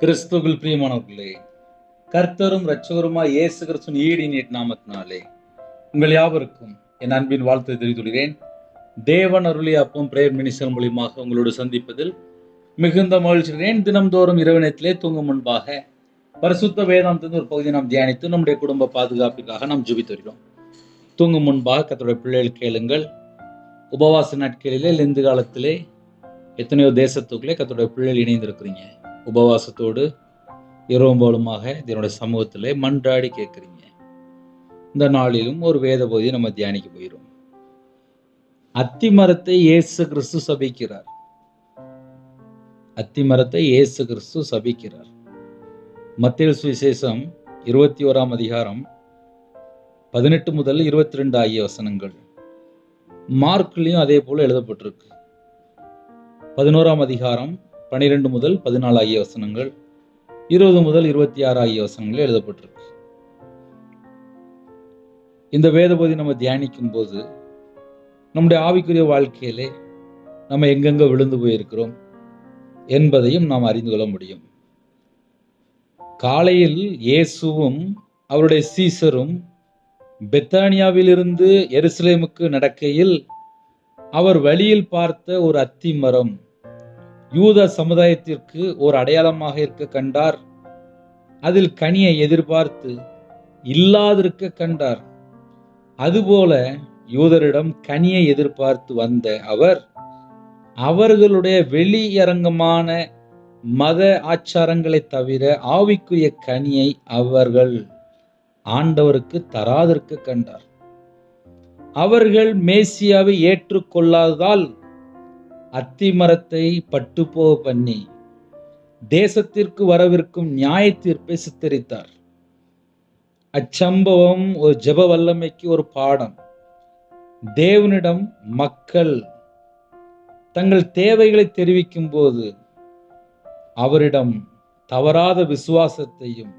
கிறிஸ்துவில் பிரியமானவர்களே, கர்த்தரும் இரட்சகருமாய் இயேசு கிறிஸ்துவின் ஈடின் நாமத்தினாலே உங்கள் யாவருக்கும் என் அன்பின் வாழ்த்தை தெரிவித்துள்ளேன். தேவன் அருளிய அப்பம் பிரேயர் மினிஸ்டர் மூலியமாக உங்களோடு சந்திப்பதில் மிகுந்த மகிழ்ச்சிகிறேன். தினம்தோறும் இரவு நேரத்திலே தூங்கும் முன்பாக பரிசுத்த வேதாந்தத்தின் ஒரு பகுதியை நாம் தியானித்து நம்முடைய குடும்ப பாதுகாப்பிற்காக நாம் ஜெபித்து வருகிறோம். தூங்கும் முன்பாக கர்த்தருடைய பிள்ளைகள் கேளுங்கள். உபவாச நாட்களிலே லெந்து காலத்திலே எத்தனையோ தேசத்துக்குள்ளே கர்த்தருடைய பிள்ளைகள் இணைந்திருக்கிறீங்க. உபவாசத்தோடு இரவும்போலுமாக இதனுடைய சமூகத்திலே மன்றாடி கேட்குறீங்க. இந்த நாளிலும் ஒரு வேத பகுதியை நம்ம தியானிக்க போகிறோம். அத்திமரத்தை இயேசு கிறிஸ்து சபிக்கிறார். அத்திமரத்தை இயேசு கிறிஸ்து சபிக்கிறார். மத்தேயு சுவிசேஷம் 21ஆம் அதிகாரம் 18 முதல் 22 ஆகிய வசனங்கள். மார்க்லையும் அதே போல எழுதப்பட்டிருக்கு. 11ஆம் அதிகாரம் 12 முதல் 14 ஆகிய வசனங்கள், 20 முதல் 26 ஆகிய வசனங்கள் எழுதப்பட்டிருக்கு. இந்த வேத பகுதி நம்ம தியானிக்கும் போது நம்முடைய ஆவிக்குரிய வாழ்க்கையிலே நம்ம எங்கெங்க விழுந்து போயிருக்கிறோம் என்பதையும் நாம் அறிந்து கொள்ள முடியும். காலையில் இயேசுவும் அவருடைய சீசரும் பெத்தானியாவிலிருந்து எருசலேமுக்கு நடக்கையில் அவர் வழியில் பார்த்த ஒரு அத்தி மரம் யூத சமுதாயத்திற்கு ஒரு அடையாளமாக இருக்க கண்டார். அதில் கனியை எதிர்பார்த்து இல்லாதிருக்க கண்டார். அதுபோல யூதரிடம் கனியை எதிர்பார்த்து வந்த அவர் அவர்களுடைய வெளியரங்கமான மத ஆச்சாரங்களை தவிர ஆவிக்குரிய கனியை அவர்கள் ஆண்டவருக்கு தராதிருக்க கண்டார். அவர்கள் மேசியாவை ஏற்றுக்கொள்ளாததால் அத்திமரத்தை பட்டுப்போக பண்ணி தேசத்திற்கு வரவிருக்கும் நியாய தீர்ப்பை சித்தரித்தார். அச்சம்பவம் ஒரு ஜெப வல்லமைக்கு ஒரு பாடம். தேவனிடம் மக்கள் தங்கள் தேவைகளை தெரிவிக்கும் போது அவரிடம் தவறாத விசுவாசத்தையும்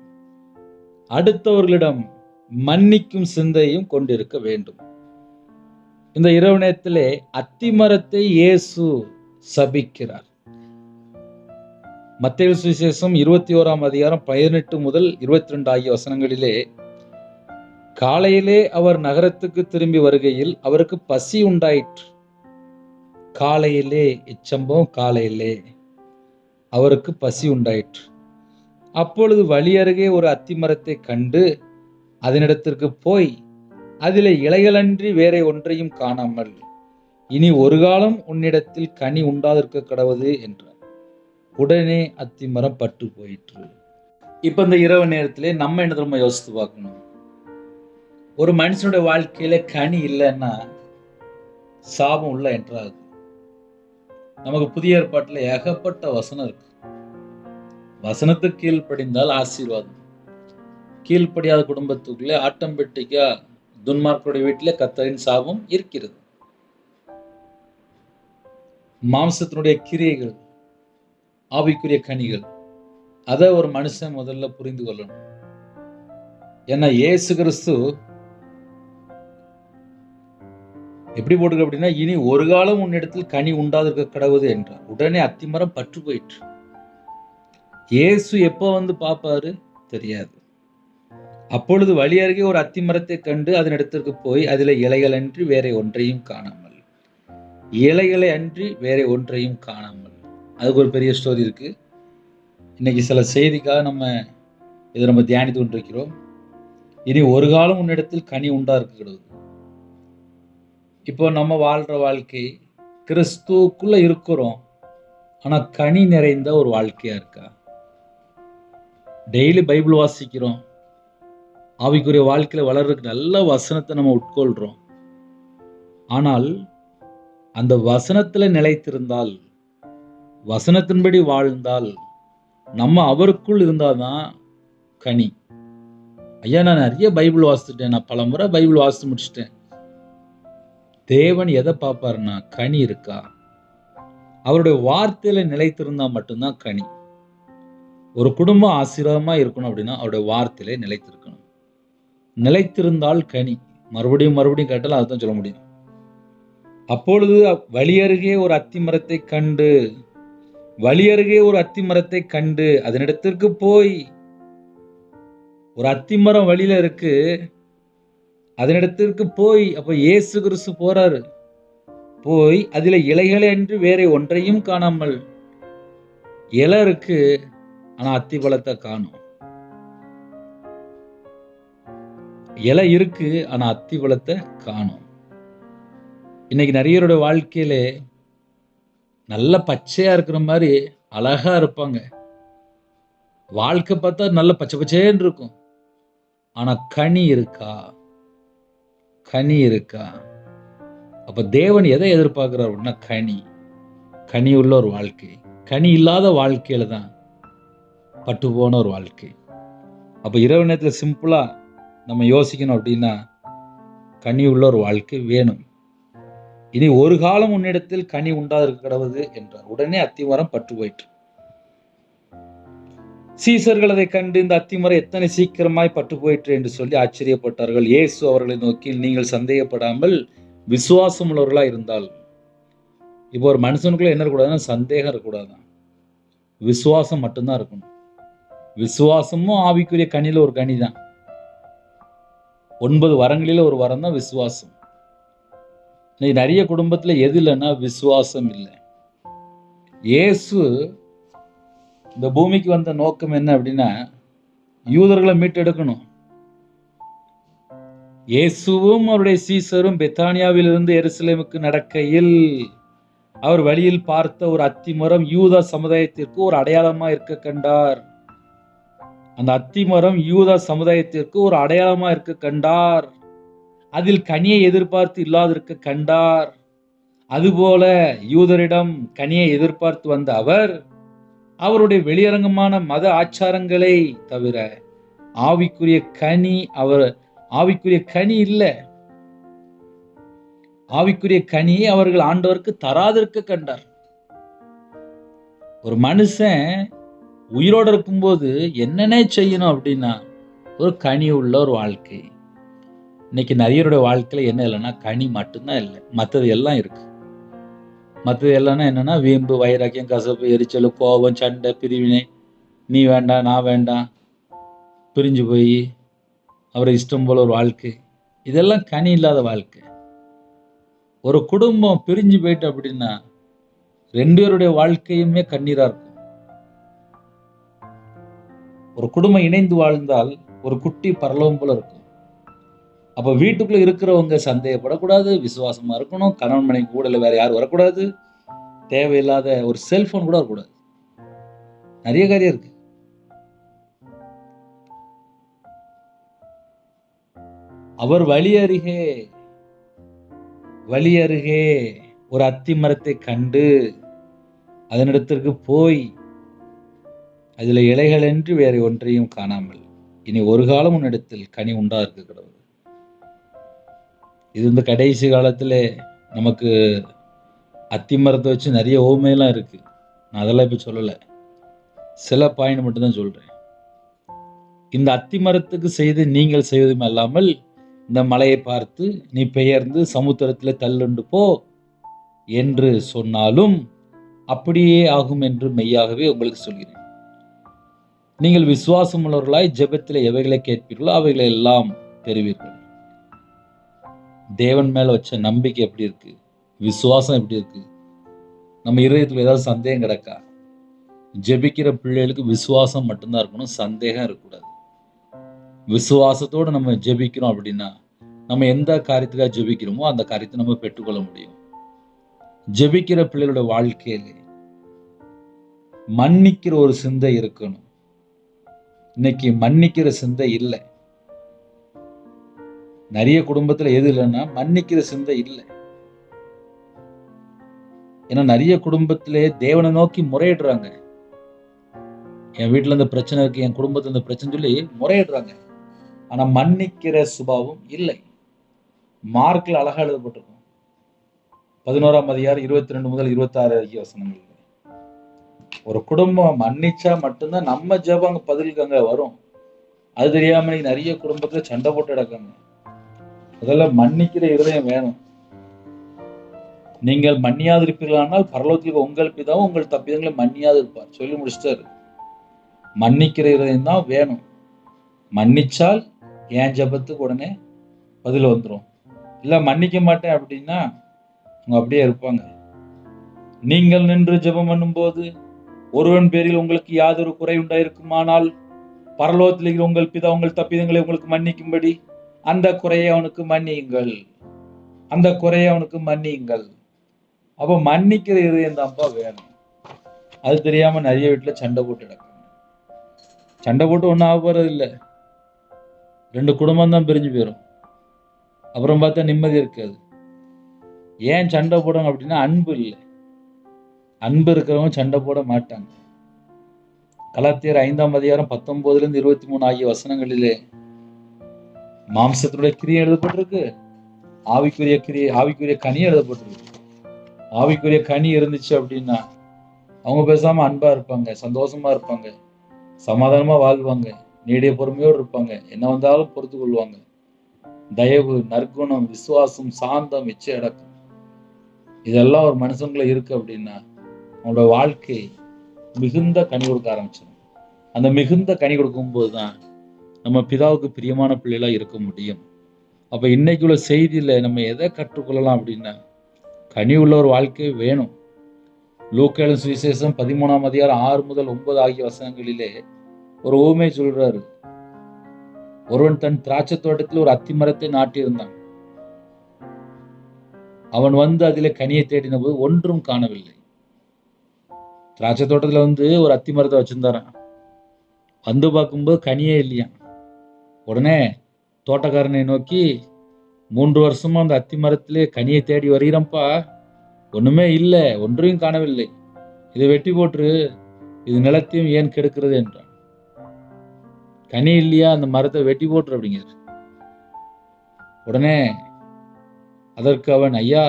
அடுத்தவர்களிடம் மன்னிக்கும் சிந்தையும் கொண்டிருக்க வேண்டும். இந்த இரவு நேரத்திலே அத்திமரத்தை இயேசு சபிக்கிறார். மத்தேயு சுவிசேஷம் 21ஆம் அதிகாரம் 18 முதல் 22 ஆகிய வசனங்களிலே, காலையிலே அவர் நகரத்துக்கு திரும்பி வருகையில் அவருக்கு பசி உண்டாயிற்று. காலையிலே, இச்சம்பவம் காலையிலே அவருக்கு பசி உண்டாயிற்று. அப்பொழுது வழி அருகே ஒரு அத்திமரத்தை கண்டு அதனிடத்திற்கு போய் அதிலே இலைகளன்றி வேற ஒன்றையும் காணாமல், இனி ஒரு காலம் உன்னிடத்தில் கனி உண்டாதிருக்க கடவுது என்றார். உடனே அத்திமரம் பட்டு போயிற்று. இப்ப இந்த இரவு நேரத்திலே நம்ம என்ன திரும்ப யோசித்து பார்க்கணும். ஒரு மனுஷனுடைய வாழ்க்கையில கனி இல்லைன்னா சாபம் உள்ள என்றாது. நமக்கு புதிய ஏற்பாட்டில் ஏகப்பட்ட வசனம் இருக்கு. வசனத்துக்கு கீழ்ப்படிந்தால் ஆசீர்வாதம். கீழ்ப்படியாத குடும்பத்துக்குள்ளே ஆட்டோமேட்டிக்கா துன்மார்க்கருடைய வீட்டிலே கர்த்தரின் சாபம் இருக்கிறது. மாம்சத்தினுடைய கிரியைகள், ஆவிக்குரிய கனிகள், அதை ஒரு மனுஷன் முதல்ல புரிந்து கொள்ளணும். ஏன்னா இயேசு கிறிஸ்து எப்படி போட்டுக்க அப்படின்னா, இனி ஒரு காலம் உன்னிடத்தில் கனி உண்டாதிருக்க கடவுது என்றார். உடனே அத்திமரம் பற்று போயிற்று. இயேசு எப்போ வந்து பார்ப்பாரு தெரியாது. அப்பொழுது வழி அருகே ஒரு அத்திமரத்தை கண்டு அதனிடத்திற்கு போய் அதில் இலைகள் அன்றி வேற ஒன்றையும் காணாமல், இலைகளை அன்றி வேற ஒன்றையும் காணாமல். அதுக்கு ஒரு பெரிய ஸ்டோரி இருக்கு. இன்னைக்கு சில செய்திக்காக நம்ம தியானித்து கொண்டிருக்கிறோம். இனி ஒரு காலம் உன்னிடத்தில் கனி உண்டா இருக்கிறது. இப்போ நம்ம வாழ்ற வாழ்க்கை கிறிஸ்துக்குள்ள இருக்கிறோம், ஆனா கனி நிறைந்த ஒரு வாழ்க்கையா இருக்கா? டெய்லி பைபிள் வாசிக்கிறோம், ஆவிக்குரிய வாழ்க்கையில வளர்றதுக்கு நல்ல வசனத்தை நம்ம உட்கொள்றோம். ஆனால் அந்த வசனத்துல நிலைத்திருந்தால், வசனத்தின்படி வாழ்ந்தால், நம்ம அவருக்குள் இருந்தாதான் கனி. ஐயா, நான் நிறைய பைபிள் வாசித்துட்டேன், நான் பல முறை பைபிள் வாசித்து முடிச்சிட்டேன். தேவன் எதை பார்ப்பாருன்னா கனி இருக்கா. அவருடைய வார்த்தையில நிலைத்திருந்தா மட்டும்தான் கனி. ஒரு குடும்பம் ஆசீர்வாதமா இருக்கணும் அப்படின்னா அவருடைய வார்த்தையில நிலைத்திருக்கணும். நிலைத்திருந்தால் கனி. மறுபடியும் கேட்டாலும் அதுதான் சொல்ல முடியும். அப்பொழுது வழி அருகே ஒரு அத்திமரத்தை கண்டு வழி அருகே ஒரு அத்திமரத்தை கண்டு அதனிடத்திற்கு போய், ஒரு அத்திமரம் வழியில இருக்கு, அதனிடத்திற்கு போய், அப்ப இயேசு கிறிஸ்து போறாரு. போய் அதில இலைகளை அன்றி வேற ஒன்றையும் காணாமல், இலை இருக்கு, ஆனா அத்தி பழத்தை காணோம். இலை இருக்கு, ஆனா அத்தி பழத்தை காணோம். இன்னைக்கு நிறைய பேரோட வாழ்க்கையில நல்ல பச்சையா இருக்கிற மாதிரி அழகா இருப்பாங்க. வாழ்க்கை பார்த்தா நல்ல பச்சை பச்சேன்னு இருக்கும். ஆனா கனி இருக்கா? கனி இருக்கா? அப்ப தேவன் எதை எதிர்பார்க்கிறார் அப்படின்னா கனி. கனி உள்ள ஒரு வாழ்க்கை. கனி இல்லாத வாழ்க்கையில தான் பட்டு போன ஒரு வாழ்க்கை. அப்ப இரவு நேரத்துல சிம்பிளா நம்ம யோசிக்கணும் அப்படின்னா கனி உள்ள ஒரு வாழ்க்கை வேணும். இனி ஒரு காலம் உன்னிடத்தில் கனி உண்டாதிருக்க கடவுது என்றார். உடனே அத்திமரம் பட்டு போயிற்று. சீசர்கள் அதை கண்டு இந்த அத்திமரம் எத்தனை சீக்கிரமாய் பட்டு போயிற்று என்று சொல்லி ஆச்சரியப்பட்டார்கள். இயேசு அவர்களை நோக்கி, நீங்கள் சந்தேகப்படாமல் விசுவாசம் உள்ளவர்களா இருந்தால். இப்போ ஒரு மனுஷனுக்குள்ள என்ன இருக்கக்கூடாதுன்னா சந்தேகம் இருக்கக்கூடாதான், விசுவாசம் மட்டும்தான் இருக்கணும். விசுவாசமும் ஆவிக்குரிய கனியில ஒரு கனி தான். 9 வரங்களில ஒரு வரம் தான் விசுவாசம். இன்னைக்கு நிறைய குடும்பத்துல எது இல்லைன்னா விசுவாசம் இல்லை. இயேசு இந்த பூமிக்கு வந்த நோக்கம் என்ன அப்படின்னா யூதர்களை மீட்டெடுக்கணும். இயேசுவும் அவருடைய சீசரும் பெத்தானியாவிலிருந்து எருசலேமுக்கு நடக்கையில் அவர் வழியில் பார்த்த ஒரு அத்திமரம் யூதா சமுதாயத்திற்கு ஒரு அடையாளமா இருக்க கண்டார். அந்த அத்திமரம் யூதா சமுதாயத்திற்கு ஒரு அடையாளமா இருக்க கண்டார். அதில் கனியை எதிர்பார்த்து இல்லாதிருக்க கண்டார். அதுபோல யூதரிடம் கனியை எதிர்பார்த்து வந்த அவர் அவருடைய வெளியரங்கமான மத ஆச்சாரங்களை தவிர ஆவிக்குரிய கனி இல்லை. ஆவிக்குரிய கனியை அவர்கள் ஆண்டவருக்கு தராதிருக்க கண்டார். ஒரு மனுஷன் உயிரோடு இருக்கும்போது என்னென்ன செய்யணும் அப்படின்னா ஒரு கனி உள்ள ஒரு வாழ்க்கை. இன்னைக்கு நிறையருடைய வாழ்க்கையில என்ன இல்லைன்னா கனி மட்டும்தான் இல்லை, மற்றது எல்லாம் இருக்கு. மற்றது எல்லாம்னா என்னன்னா வீம்பு, வைராக்கியம், கசப்பு, எரிச்சல், கோபம், சண்டை, பிரிவினை, நீ வேண்டாம் நான் வேண்டாம், பிரிஞ்சு போய் அவரை இஷ்டம் போல ஒரு வாழ்க்கை. இதெல்லாம் கனி இல்லாத வாழ்க்கை. ஒரு குடும்பம் பிரிஞ்சு போயிட்டு அப்படின்னா 2 பேருடைய வாழ்க்கையுமே கண்ணீரா இருக்கும். ஒரு குடும்பம் இணைந்து வாழ்ந்தால் ஒரு குட்டி பரலோகம் போல இருக்கும். அப்ப வீட்டுக்குள்ள இருக்கிறவங்க சந்தேகப்படக்கூடாது, விசுவாசமா இருக்கணும், கணவன் மனைவி கூட வேற யாரும் வரக்கூடாது, தேவையில்லாத ஒரு செல்போன் கூட வரக்கூடாது. நிறைய காரியம் இருக்கு. அவர் வழி அருகே ஒரு அத்தி மரத்தை கண்டு அதனிடத்திற்கு போய் அதில் இலைகள் என்று வேறு ஒன்றையும் காணாமல், இனி ஒரு காலம் உன்னிடத்தில் கனி உண்டா இருக்க கடவுள். இது இந்த கடைசி காலத்துல நமக்கு அத்தி மரத்தை வச்சு நிறைய ஓமையெல்லாம் இருக்கு. நான் அதெல்லாம் இப்ப சொல்லலை, சில பாயிண்ட் மட்டும் தான் சொல்றேன். இந்த அத்தி மரத்துக்கு செய்து நீங்கள் செய்வதும் அல்லாமல் இந்த மலையை பார்த்து நீ பெயர்ந்து சமுத்திரத்தில் தள்ளுண்டு போ என்று சொன்னாலும் அப்படியே ஆகும் என்று மெய்யாகவே உங்களுக்கு சொல்கிறேன். நீங்கள் விசுவாசம் உள்ளவர்களாய் ஜெபத்தில் எவைகளை கேட்பீர்களோ அவைகளை எல்லாம் பெறுவீர்கள். தேவன் மேல வச்ச நம்பிக்கை எப்படி இருக்கு, விசுவாசம் எப்படி இருக்கு, நம்ம இதயத்துல ஏதாவது சந்தேகம் கிடக்கா? ஜெபிக்கிற பிள்ளைகளுக்கு விசுவாசம் மட்டும்தான் இருக்கணும், சந்தேகம் இருக்கக்கூடாது. விசுவாசத்தோடு நம்ம ஜெபிக்கிறோம் அப்படின்னா நம்ம எந்த காரியத்துக்காக ஜெபிக்கிறோமோ அந்த காரியத்தை நம்ம பெற்றுக்கொள்ள முடியும். ஜெபிக்கிற பிள்ளைகளோட வாழ்க்கையில மன்னிக்கிற ஒரு சிந்தை இருக்கணும். இன்னைக்கு மன்னிக்கிற சிந்தை இல்லை. நிறைய குடும்பத்துல எது இல்லைன்னா மன்னிக்கிற சிந்தை இல்லை. ஏன்னா நிறைய குடும்பத்திலே தேவனை நோக்கி முறையிடுறாங்க. என் வீட்டுல இந்த பிரச்சனை இருக்கு, என் குடும்பத்துல இந்த பிரச்சனை சொல்லி முறையிடுறாங்க. ஆனா மன்னிக்கிற சுபாவம் இல்லை. மார்க்ல அழகா எழுதப்பட்டிருக்கும் 11ஆம் அதிகாரம் 22 முதல் 26 வசனங்கள். ஒரு குடும்பம் மன்னிச்சா மட்டும்தான் நம்ம ஜெபம் அங்க பதிலுக்கு அங்க வரும். அது தெரியாம நிறைய குடும்பத்துல சண்டை போட்டு கிடக்காங்க. அதெல்லாம் மன்னிக்கிற இருதயம் வேணும். நீங்கள் மன்னியாதிருப்பீர்களானால் பரலோகத்தில் உங்கள் பிதாவும் உங்கள் தப்பிதங்களை மன்னியாது இருப்பார். சொல்லி முடிச்சிட்டாரு. மன்னிக்கிற இருதயம் தான் வேணும். மன்னிச்சால் என் ஜெபத்துக்கு உடனே பதில் வந்துடும். இல்லை மன்னிக்க மாட்டேன் அப்படின்னா அவங்க அப்படியே இருப்பாங்க. நீங்கள் நின்று ஜெபம் பண்ணும்போது ஒருவன் பேரில் உங்களுக்கு யாதொரு குறை உண்டாயிருக்குமானால் பரலோகத்தில் இருக்கிற உங்கள் பிதா உங்கள் தப்பிதங்களை உங்களுக்கு மன்னிக்கும்படி அந்த குறையை அவனுக்கு மன்னியுங்கள், அந்த குறையை அவனுக்கு மன்னியுங்கள். அப்போ மன்னிக்கிற இருதயம் தான்ப்பா வேணும். அது தெரியாம நிறைய வீட்டுல சண்டை போட்டு கிடக்கும். சண்டை போட்டு ஒன்றும் ஆக போறது இல்லை. 2 குடும்பம் தான் பிரிஞ்சு போயிடும். அப்புறம் பார்த்தா நிம்மதி இருக்காது. ஏன் சண்டை போடுங்க அப்படின்னா அன்பு இல்லை. அன்பு இருக்கிறவங்க சண்டை போட மாட்டாங்க. கலாத்தியர் 5ஆம் அதிகாரம் 19 23 ஆகிய வசனங்களிலே மாம்சத்தினுடைய கிரியை எழுதப்பட்டிருக்கு, ஆவிக்குரிய கனி எழுதப்பட்டிருக்கு. ஆவிக்குரிய கனி இருந்துச்சு அப்படின்னா அவங்க பேசாம அன்பா இருப்பாங்க, சந்தோஷமா இருப்பாங்க, சமாதானமா வாழ்வாங்க, நீடிய பொறுமையோடு இருப்பாங்க, என்ன வந்தாலும் பொறுத்து கொள்வாங்க. தயவு, நற்குணம், விசுவாசம், சாந்தம், இச்சை அடக்கம், இதெல்லாம் ஒரு மனுஷங்களை இருக்கு அப்படின்னா அவங்களோட வாழ்க்கை மிகுந்த கனி கொடுக்க ஆரம்பிச்சிடும். அந்த மிகுந்த கனி கொடுக்கும் போதுதான் நம்ம பிதாவுக்கு பிரியமான பிள்ளைகளா இருக்க முடியும். அப்ப இன்னைக்கு உள்ள செய்தியில நம்ம எதை கற்றுக்கொள்ளலாம் அப்படின்னா கனி உள்ள ஒரு வாழ்க்கை வேணும். லூக்கா எழுதின சுவிசேஷம் 13ஆம் அதிகாரம் 6 முதல் 9 ஆகிய வசனங்களிலே ஒரு உவமை சொல்றாரு. ஒருவன் தன் திராட்சை தோட்டத்தில் ஒரு அத்தி மரத்தை நாட்டியிருந்தான். அவன் வந்து அதிலே கனியை தேடின போது ஒன்றும் காணவில்லை. திராட்சை தோட்டத்துல ஒரு அத்தி மரத்தை வச்சிருந்தாரான். வந்து பார்க்கும்போது கனியே இல்லையா. உடனே தோட்டக்காரனை நோக்கி, 3 வருஷமா அந்த அத்தி மரத்திலே கனியை தேடி வருகிறப்பா, ஒண்ணுமே இல்லை, ஒன்றையும் காணவில்லை, இதை வெட்டி போட்டு இது நிலத்தையும் ஏன் கெடுக்கிறது என்றான். கனி இல்லையா, அந்த மரத்தை வெட்டி போட்டுரு அப்படிங்கிறது. உடனே அதற்கு அவன், ஐயா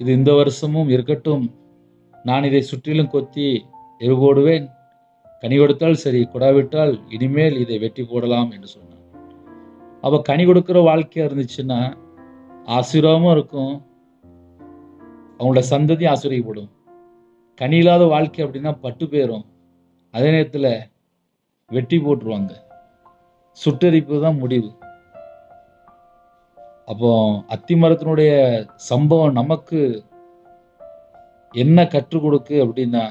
இது இந்த வருஷமும் இருக்கட்டும், நான் இதை சுற்றிலும் கொத்தி எரு போடுவேன், கனி கொடுத்தால் சரி, கொடாவிட்டால் இனிமேல் இதை வெட்டி போடலாம் என்று சொன்னான். அப்ப கனி கொடுக்கிற வாழ்க்கையா இருந்துச்சுன்னா ஆசீர்வாதமும் இருக்கும், அவங்களோட சந்ததி ஆசீர்வதிக்கப்படும். கனி இல்லாத வாழ்க்கை அப்படின்னா பட்டு போயிடும். அதே நேரத்தில் வெட்டி போட்டுருவாங்க, சுட்டரிப்பு தான் முடிவு. அப்போ அத்தி மரத்தினுடைய சம்பவம் நமக்கு என்ன கற்றுக் கொடுக்கு அப்படின்னா,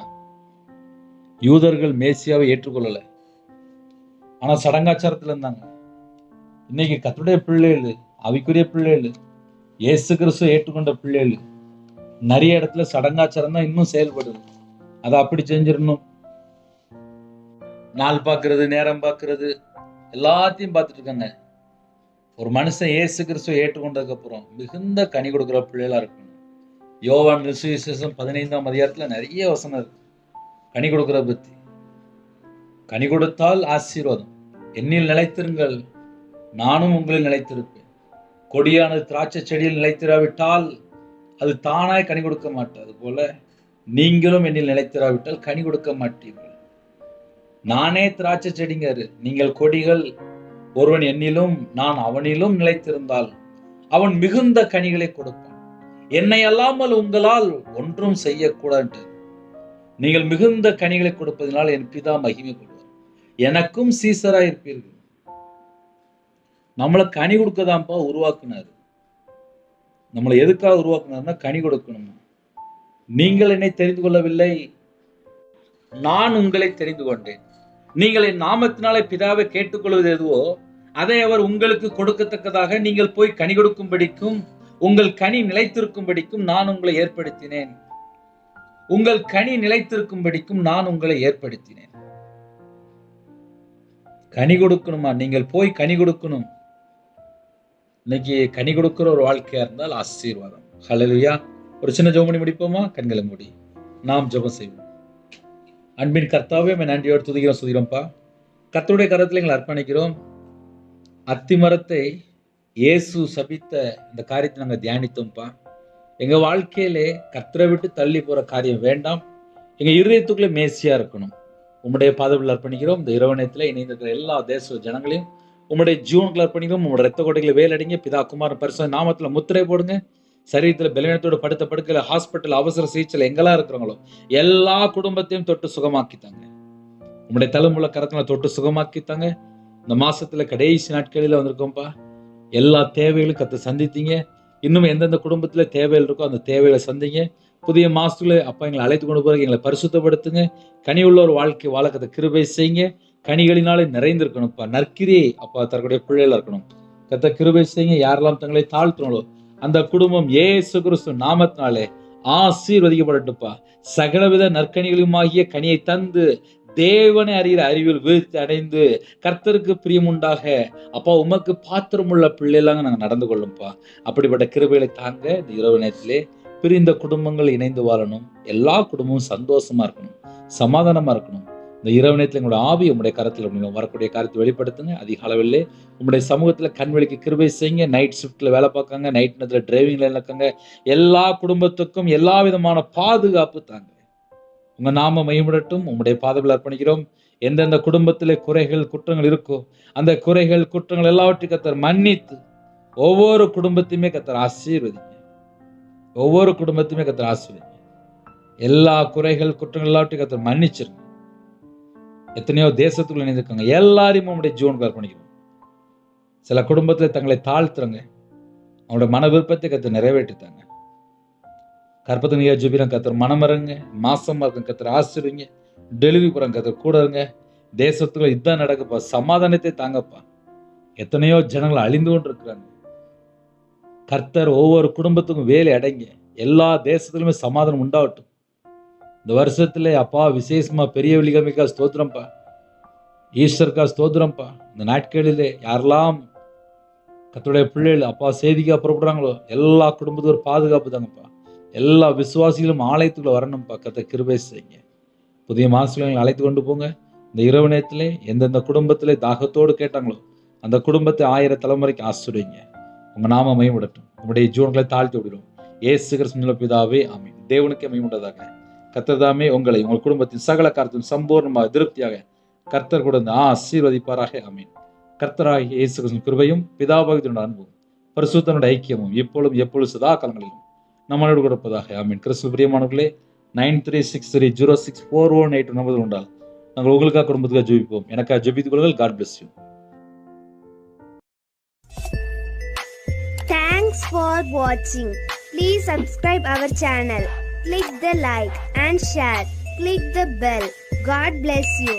யூதர்கள் மேசியாவை ஏற்றுக்கொள்ளலை, ஆனா சடங்காச்சாரத்துல இருந்தாங்க. இன்னைக்கு கர்த்தருடைய பிள்ளைகள், ஆவிக்குரிய பிள்ளைகள், இயேசு கிறிஸ்துவை ஏற்றுக்கொண்ட பிள்ளைகள் நிறைய இடத்துல சடங்காச்சாரம் தான் இன்னும் செயல்படுது. அதை அப்படி செஞ்சிடணும், நாள் பார்க்கறது, நேரம் பார்க்கறது, எல்லாத்தையும் பார்த்துட்டு இருக்காங்க. ஒரு மனுஷன் இயேசு கிறிஸ்துவை ஏற்றுக்கொண்டதுக்கு அப்புறம் மிகுந்த கனி கொடுக்குற பிள்ளைகளா இருக்கணும். யோவான் சுவிசேஷம் 15ஆம் அதிகாரத்துல நிறைய வசனம் இருக்கு கனி கொடுக்கிற பத்தி. கனி கொடுத்தால் ஆசீர்வாதம். என்னில் நிலைத்திருங்கள், நானும் உங்களில் நிலைத்திருப்பேன். கொடியானது திராட்சை செடியில் நிலைத்திராவிட்டால் அது தானாய் கனி கொடுக்க மாட்டாது போல நீங்களும் என்னில் நிலைத்திராவிட்டால் கனி கொடுக்க மாட்டீர்கள். நானே திராட்சை செடிங்காரு, நீங்கள் கொடிகள். ஒருவன் என்னிலும் நான் அவனிலும் நிலைத்திருந்தால் அவன் மிகுந்த கனிகளை கொடுப்பான். என்னை அல்லாமல் உங்களால் ஒன்றும் செய்யக்கூடாது. நீங்கள் மிகுந்த கனிகளை கொடுப்பதனால் என் பிதா மகிமைப்படுவார், எனக்கும் சீசராய் இருப்பீர்கள். நம்மளை கனி கொடுக்கதான்ப்பா உருவாக்குனாரு. நம்மளை எதுக்காக உருவாக்குனாருன்னா கனி கொடுக்கணும். நீங்கள் என்னை தெரிந்து கொள்ளவில்லை, நான் உங்களை தெரிந்து கொண்டேன். நீங்கள் என் நாமத்தினாலே பிதாவை கேட்டுக்கொள்வது எதுவோ அதை அவர் உங்களுக்கு கொடுக்கத்தக்கதாக நீங்கள் போய் கனி கொடுக்கும்படிக்கும் உங்கள் கனி நிலைத்திருக்கும்படிக்கும் நான் உங்களை ஏற்படுத்தினேன். உங்கள் கனி நிலைத்திருக்கும்படிக்கும் நான் உங்களை ஏற்படுத்தினேன். கனி கொடுக்கணுமா? நீங்கள் போய் கனி கொடுக்கணும். இன்னைக்கு கனி கொடுக்கிற ஒரு வாழ்க்கையா இருந்தால் ஆசீர்வாதம். ஹல்லேலூயா. ஒரு சின்ன ஜெபம் பண்ணி முடிப்போமா? கண்களை மூடி நாம் ஜெபம் செய்வோம். அன்பின் கர்த்தாவே, நன்றியோடு துதிக்கிறோம், சுதிக்கிறோம்ப்பா. கர்த்தருடைய கரத்தில் எங்களை அர்ப்பணிக்கிறோம். அத்தி மரத்தை இயேசு சபித்த இந்த காரியத்தை நாங்கள் தியானித்தோம்ப்பா. எங்க வாழ்க்கையிலே கர்த்தரை விட்டு தள்ளி போற காரியம் வேண்டாம். எங்க இருதயத்துக்குள்ளே மேசியா இருக்கணும். உம்முடைய பாதத்தில் அர்ப்பணிக்கிறோம். இந்த இரவு நேரத்தில் இணைந்திருக்கிற எல்லா தேச ஜனங்களையும் உம்முடைய ஜீவனுக்குள்ள அர்ப்பணிக்கிறோம். உம்முடைய ரத்த கோட்டைகளை வேலடிங்க. பிதா குமாரன் பரிசுத்த நாமத்தில் முத்திரை போடுங்க. சரீரத்துல பலவீனத்தோடு படுத்த படுக்கையில, ஹாஸ்பிட்டல், அவசர சிகிச்சையில எங்கெல்லாம் இருக்கிறவங்களோ எல்லா குடும்பத்தையும் தொட்டு சுகமாக்கித்தாங்க. உங்களுடைய தலைமுறை கரத்துல தொட்டு சுகமாக்கித்தாங்க. இந்த மாசத்துல கடைசி நாட்களில வந்திருக்கோம்ப்பா. எல்லா தேவைகளும் கர்த்தர் சந்தித்தீங்க. இன்னும் எந்தெந்த குடும்பத்துல தேவைகள் இருக்கோ அந்த தேவைகளை சந்திங்க. புதிய மாசத்துல அப்பா எங்களை அழைத்து கொண்டு போறதுக்கு எங்களை பரிசுத்தப்படுத்துங்க. கனி உள்ள ஒரு வாழ்க்கை வாழ கர்த்தர் கிருபை செய்யுங்க. கனிகளினாலே நிறைந்திருக்கணும்ப்பா. நற்கிரியை அப்பா தரக்கூடிய பிள்ளைகளா இருக்கணும். கர்த்தர் கிருபை செய்யுங்க. யாரெல்லாம் தங்களை தாழ்த்துனாலோ அந்த குடும்பம் இயேசு கிறிஸ்து நாமத்தினாலே ஆசீர்வதிக்கப்படட்டும்ப்பா. சகலவித நற்கனிகளுமாகிய கனியை தந்து தேவனை அறிகிற அறிவில் விருத்தி அடைந்து கர்த்தருக்கு பிரியமுண்டாக அப்பா உமக்கு பாத்திரமுள்ள பிள்ளைலாங்க நாங்கள் நடந்து கொள்ளும்ப்பா. அப்படிப்பட்ட கிருபைகளை தாங்க. இந்த இரவு நேரத்திலே பிரிந்த குடும்பங்கள் இணைந்து வாழணும். எல்லா குடும்பமும் சந்தோஷமா இருக்கணும், சமாதானமா இருக்கணும். இந்த இரவு நேரத்தில் எங்களோட ஆவி உங்களுடைய கரத்தில் வரக்கூடிய காரியத்தை வெளிப்படுத்துங்க. அதிக அளவிலே உங்களுடைய சமூகத்துல கண்வெளிக்கு கிருபை செய்யுங்க. நைட் ஷிஃப்ட்ல வேலை பார்க்காங்க, நைட் நேரத்துல டிரைவிங்ல இருக்காங்க, எல்லா குடும்பத்துக்கும் எல்லா விதமான பாதுகாப்பு தாங்க. உங்க நாம மகிமைப்படட்டும். உங்களுடைய பாதத்தில் அர்ப்பணிக்கிறோம். எந்தெந்த குடும்பத்திலே குறைகள் குற்றங்கள் இருக்கோ அந்த குறைகள் குற்றங்கள் எல்லாவற்றையும் கர்த்தர் மன்னித்து ஒவ்வொரு குடும்பத்தையுமே கர்த்தர் ஆசீர்வதிங்க. ஒவ்வொரு குடும்பத்தையுமே கர்த்தர் ஆசீர்வதிங்க. எல்லா குறைகள் குற்றங்கள் எல்லாவற்றையும் கர்த்தர் மன்னிச்சிருங்க. எத்தனையோ தேசத்துக்குள்ள இணைந்திருக்காங்க, எல்லாரையும் உங்களுடைய ஜீவனுக்கு அர்ப்பணிக்கிறோம். சில குடும்பத்துல தங்களை தாழ்த்துறங்க, அவங்களோட மன விருப்பத்தை கர்த்தர் நிறைவேற்றித்தாங்க. கற்பத்தனையா ஜெபிக்கிறோம், கர்த்தர் மனமரங்க. மாசமா இருக்கும் கர்த்தர் ஆசீர்வதிங்க. டெலிவரி போறாங்க கர்த்தர் கூட இருங்க. தேசத்துல இதான் நடக்குப்பா. சமாதானத்தை தாங்கப்பா. எத்தனையோ ஜனங்கள் அழிந்து கொண்டு இருக்கிறாங்க. கர்த்தர் ஒவ்வொரு குடும்பத்துக்கும் வேலை அடைங்க. எல்லா தேசத்திலுமே சமாதானம் உண்டாகட்டும். இந்த வருஷத்துல அப்பா விசேஷமா பெரிய வெள்ளிக்கிழமைக்கா ஸ்தோத்திரம்ப்பா, ஈஸ்டருக்கா ஸ்தோத்திரம்ப்பா. இந்த நாட்களிலே யாரெல்லாம் கர்த்தருடைய பிள்ளைகள் அப்பா செய்திக்கா புறப்படுறாங்களோ எல்லா குடும்பத்துக்கும் ஒரு பாதுகாப்பு தாங்கப்பா. எல்லா விசுவாசிகளும் ஆலயத்துக்குள்ள வரணும்ப்பா. கர்த்தர் கிருபை செய்யுங்க. புதிய மாசங்களை அழைத்து கொண்டு போங்க. இந்த இரவு நேரத்திலே எந்தெந்த குடும்பத்திலே தாகத்தோடு கேட்டாங்களோ அந்த குடும்பத்தை 1000 தலைமுறைக்கு ஆசீர்வதிங்க. உங்க நாம மகிமைப்படட்டும். உங்களுடைய ஜீவன்களை தாழ்த்தி விடுறோம். இயேசு கிறிஸ்துவின் பிதாவே ஆமென். தேவனுக்கே மகிமையுண்டதாக. கர்த்தர் தாமே உங்களை உங்கள் குடும்பத்தின் சகல காரியத்திலும் சம்பூர்ணமாக திருப்தியாக கர்த்தர் கூட ஆசீர்வதிப்பாராக. ஆமென். கர்த்தராகிய இயேசு கிறிஸ்துவின் கிருபையும் பிதாவாகிய அன்பும் பரிசுத்தனுடைய ஐக்கியமும் இப்பொழுதும் எப்பொழுது சதா காலங்களிலும் நம்மளோடு கொடுப்பதாக. ஆமீன். கிறிஸ்துவ பிரியமானவர்களே, 9363064182 நம்பர் உண்டால் நாங்கள் உங்களுக்காக குடும்பத்துக்காக ஜெபிப்போம். எனக்காக ஜெபித்துக் கொள்ளுங்கள். God bless you. Thanks for watching. Please subscribe our channel. Click the like and share. Click the bell. God bless you.